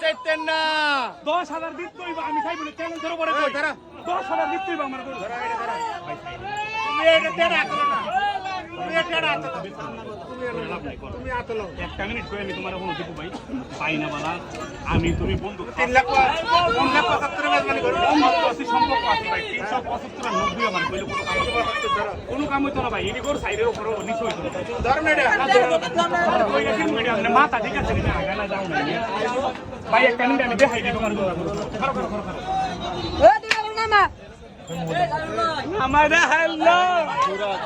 চাইতেন না 10,000 দিতে হইব আমি চাই বলে চ্যালেঞ্জ করে পড়ে কই 10,000 দিতে হইব আমার গরু তুমি এটা তেড়া আতলো না তুমি এটা তেড়া আতলো তুমি আতলো একটা মিনিট কই আমি তোমার কোনো দিব ভাই পাইনা বালা আমি তুমি বন্ধু 3 লাখ 75 মেজবানি করো সম্পর্ক আছে ভাই 375 90 আমার কইলে কোনো কাম হইতো না ভাই এনি গরু সাইডের উপর নিচে হইতো ধর না এটা কইলে কি মিডিয়াম না মাথা ঠিক আছে না আগালা যাও না ভাই একটা মিনিট আমি দেখাই দিই তোমার গরু করো এ দিবা না আমাদের হ্যালো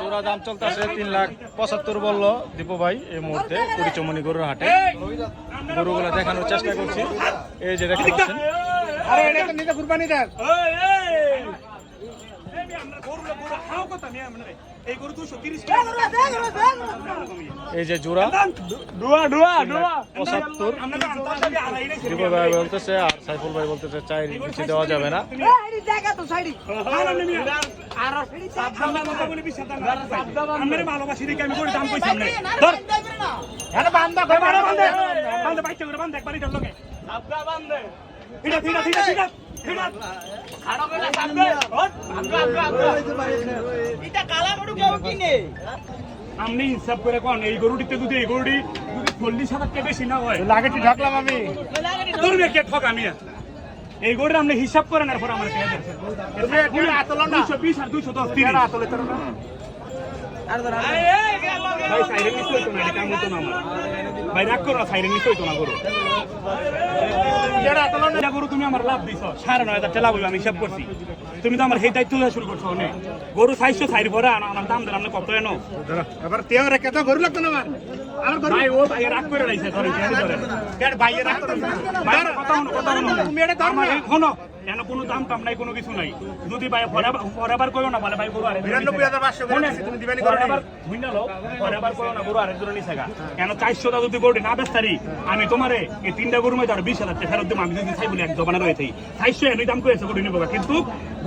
জোড়া দাম চলতেছে 3,75,000 বললো দীপু ভাই এই মুহূর্তে কুড়িচমনি গরুর হাটে গরুগুলো দেখানোর চেষ্টা করছি এই যে দেখতে পাচ্ছেন আরে এটা তো নিজে কুরবানি দেন আমরা গরু হাও কথা নিয়ে আমরা এই গরু 230 এই যে জোড়া ডুয়া 75 আমরা তো আন্তাজে আড়াই রে দীপু ভাই বলতেছে আর সাইফুল ভাই বলতেছে চাই নিচে দেওয়া যাবে না এই জায়গা তো সাইডি আর সাবধান কথা বলে বিশাল আমরা ভালোবাসি দেখে আমি গরু দাম কইছি আমরা ধর এটা বান্দা কই মারো বান্দা বান্দে বাইচে করে বান্দে একবারই ধর লগে সাবধা বান্দে ঠিক খাড়া করে সাবধে এটা কালা গরু কেউ কিনে আপনি হিসাব করে কোন এই গরুটিতে যদি এই গরুটি যদি 40,000 টাকা বেশি না হয় লাগেটি ঢাকলাম আমি তুমি কে ঠক আমি এই গরুর আপনি হিসাব করেন আর পর আমার কে দেন তুমি এটা আতলো না 220 আর 210 তেড়া আতলে তোর না ভাই সাইরেন মিস হইতো না এটা কাম হতো না আমার ভাই রাগ করো না সাইরেন মিস হইতো না গরু তেড়া আতলো না এটা গরু তুমি আমার লাভ দিছো 9,500 টাকা লাভ হইব আমি হিসাব করছি তুমি তো আমার সেই দায়িত্ব লওয়া শুরু করছো না গরু 400 সাইড ভরা আমার দাম দেন আপনি কত এনো এবার তেও রে কত গরু লাগতো না আমার গরু ভাই ও ভাই রাগ করে রাইছে ধরে কেন ভাইয়ে রাখ করো না ভাই কথা হনো তুমি এটা ধর না শোনো কেন কোনো দাম টাম নাই কোনো কিছু নাই যদি ভাই ফরাবার কইও না বলে ভাই গরু আরে 99500 করে তুমি দিবানি করো না বুঝনালো ফরাবার কইও না গরু আরেকজন নিছেগা কেন 400 টা যদি গরু না বেস্তারি আমি তোমারে এই তিনটা গরু মধ্যে আর 20,000 টাকা ফেরত দেব আমি যদি চাই বলি এক জবানা রয়েছে 400 এর দাম কইছে গরু নিবো কিন্তু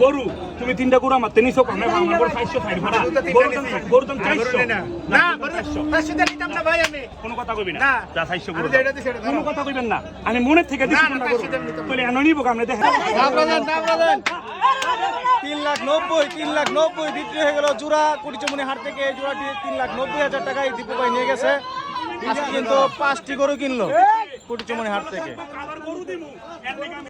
গরু তুমি তিনটা গরু আমার তেনিছো কম না আমার গরু 400 সাইড ভরা গরু দাম 400 না গরু 400 টাকা দিতাম না ভাই আমি কোনো কথা কইবি না না যা 400 গরু আমি যেটা দিছি সেটা কোনো কথা কইবেন না আমি মনের থেকে দিছি না গরু বলে এনো নিবো আমরা দেখে 3,90,000 বিক্রি হয়ে গেল জোড়া কুড়িচমনি হাট থেকে এই জোড়াটি 3,90,000 টাকায় দীপু ভাই নিয়ে গেছে আজকে কিন্তু 5টি গরু কিনলো কুড়িচমনি হাট থেকে আবার গরু দিমু